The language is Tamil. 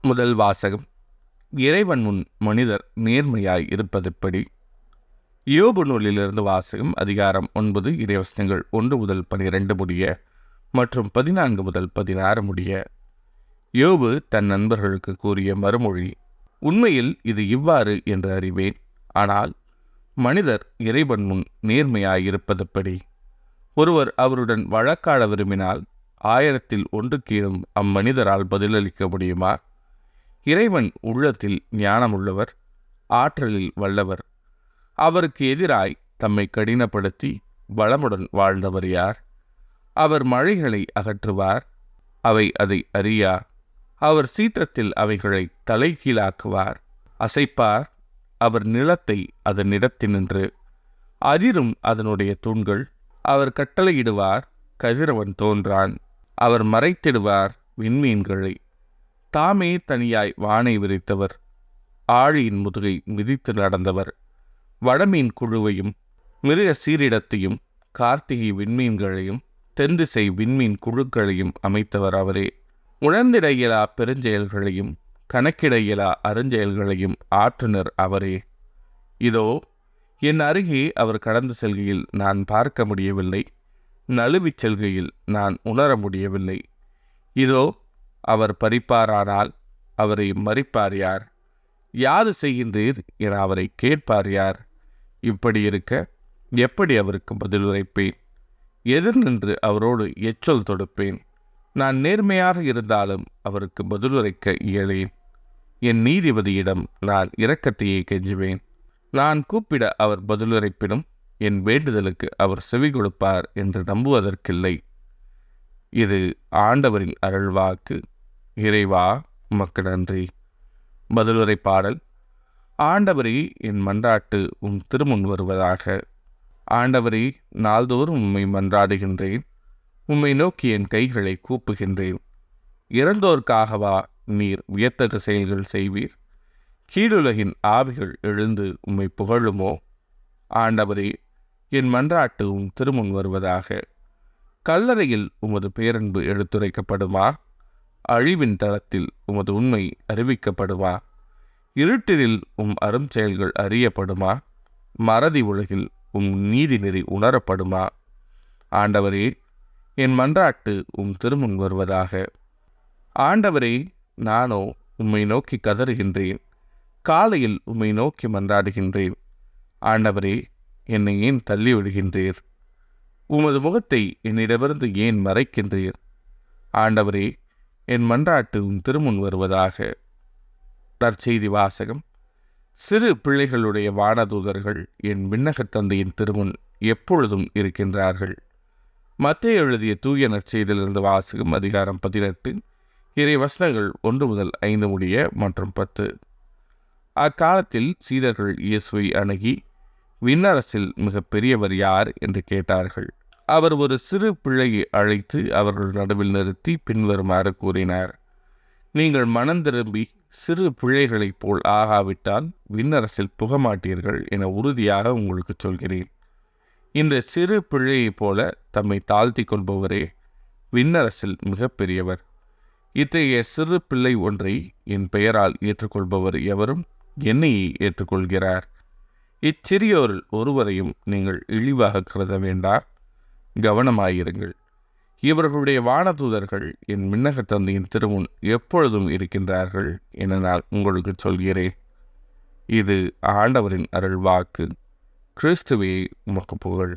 முதல் வாசகம். இறைவன் முன் மனிதர் நேர்மையாய் இருப்பதெப்படி? யோபு நூலிலிருந்து வாசகம். அதிகாரம் 9, இறைவசனங்கள் 1 முதல் 12 முடிய மற்றும் 14 முதல் 16 முடிய. யோபு தன் நண்பர்களுக்கு கூறிய மறுமொழி. உண்மையில் இது இவ்வாறு என்று அறிவேன். ஆனால் மனிதர் இறைவன் முன் நேர்மையாய் இருப்பதெப்படி? ஒருவர் அவருடன் வழக்காட விரும்பினால் 1000-ல் 1 கீழும் அம்மனிதரால் பதிலளிக்க முடியுமா? இறைவன் உள்ளத்தில் ஞானமுள்ளவர், ஆற்றலில் வல்லவர். அவருக்கு எதிராய் தம்மை கடினப்படுத்தி வளமுடன் வாழ்ந்தவர் யார்? அவர் மழைகளை அகற்றுவார், அவை அதை அறியா. அவர் சீற்றத்தில் அவைகளை தலைகீழாக்குவார், அசைப்பார். அவர் நிலத்தை அதனிடத்தினின்று அதிரும் அதனுடைய தூண்கள். அவர் கட்டளையிடுவார், கதிரவன் தோன்றான். அவர் மறைத்திடுவார் விண்மீன்களை. தாமே தனியாய் வானை விரித்தவர், ஆழியின் முதுகை மிதித்து நடந்தவர். வடமீன் குழுவையும் மிருக சீரிடத்தையும் கார்த்திகை விண்மீன்களையும் தென்திசை விண்மீன் குழுக்களையும் அமைத்தவர் அவரே. உணர்ந்திட இயலா பெருஞ்செயல்களையும் கணக்கிட இயலா அருஞ்செயல்களையும் ஆற்றுனர் அவரே. இதோ என் அருகே அவர் கடந்து செல்கையில் நான் பார்க்க முடியவில்லை, நழுவிச் செல்கையில் நான் உணர முடியவில்லை. இதோ அவர் பறிப்பாரானால் அவரை மறிப்பார் யார்? யாது செய்கின்றீர் என அவரை கேட்பார் யார்? இப்படி இருக்க எப்படி அவருக்கு பதிலுரைப்பேன்? எதிர் நின்று அவரோடு எச்சொல் தொடுப்பேன்? நான் நேர்மையாக இருந்தாலும் அவருக்கு பதிலுரைக்க இயலேன். என் நீதிபதியிடம் நான் இரக்கத்தையே கெஞ்சுவேன். நான் கூப்பிட அவர் பதிலுரைப்பினும் என் வேண்டுதலுக்கு அவர் செவி கொடுப்பார் என்று நம்புவதற்கில்லை. இது ஆண்டவரின் அருள்வாக்கு. இறைவா, உமக்கு நன்றி. பதிலுரை பாடல். ஆண்டவரே, என் மன்றாட்டு உம் திருமுன் வருவதாக. ஆண்டவரே, நாள்தோறும் உம்மை மன்றாடுகின்றேன். உம்மை நோக்கி என் கைகளை கூப்புகின்றேன். இறந்தோர்க்காகவா நீர் வியத்தகு செயல்கள் செய்வீர்? கீழுலகின் ஆவிகள் எழுந்து உம்மை புகழுமோ? ஆண்டவரே, என் மன்றாட்டு உம் திருமுன் வருவதாக. கல்லறையில் உமது பேரன்பு எடுத்துரைக்கப்படுமா? அழிவின் தளத்தில் உமது உண்மை அறிவிக்கப்படுமா? இருட்டினில் உம் அரும் செயல்கள் அறியப்படுமா? மறதி உலகில் உம் நீதி நெறி உணரப்படுமா? ஆண்டவரே, என் மன்றாட்டு உம் திருமுன் வருவதாக. ஆண்டவரே, நானோ உம்மை நோக்கி கதறுகின்றேன். காலையில் உம்மை நோக்கி மன்றாடுகின்றேன். ஆண்டவரே, என்னை ஏன் தள்ளி விடுகின்றீர்? உமது முகத்தை என்னிடமிருந்து ஏன் மறைக்கின்றீர்? ஆண்டவரே, என் மன்றாட்டு உம் திருமுன் வருவதாக. நற்செய்தி வாசகம். சிறு பிள்ளைகளுடைய வானதூதர்கள் என் விண்ணகத் தந்தையின் திருமுன் எப்பொழுதும் இருக்கின்றார்கள். மத்தேயு எழுதிய தூய நற்செய்தியிலிருந்து வாசகம். அதிகாரம் 18, இறைவசனங்கள் 1 முதல் 5 முடிய மற்றும் 10. அக்காலத்தில் சீடர்கள் இயேசுவை அணுகி, விண்ணரசில் மிக பெரியவர் யார் என்று கேட்டார்கள். அவர் ஒரு சிறு பிள்ளையை அழைத்து அவர்கள் நடுவில் நிறுத்தி பின்வருமாறு கூறினார். நீங்கள் மனம் திரும்பி சிறு பிள்ளைகளைப் போல் ஆகாவிட்டால் விண்ணரசில் புகமாட்டீர்கள் என உறுதியாக உங்களுக்கு சொல்கிறேன். இந்த சிறு பிள்ளையைப் போல தம்மை தாழ்த்தி கொள்பவரே விண்ணரசில் மிக பெரியவர். இத்தகைய சிறு பிள்ளை ஒன்றை என் பெயரால் ஏற்றுக்கொள்பவர் எவரும் என்னையே ஏற்றுக்கொள்கிறார். இச்சிறியோரில் ஒருவரையும் நீங்கள் இழிவாக கருத வேண்டாம். கவனமாயிருங்கள். இவர்களுடைய வானதூதர்கள் என் விண்ணகத் தந்தையின் திருமுன் எப்பொழுதும் இருக்கின்றார்கள் என நான் உங்களுக்கு சொல்கிறேன். இது ஆண்டவரின் அருள்வாக்கு. கிறிஸ்துவே, உமக்கு புகழ்.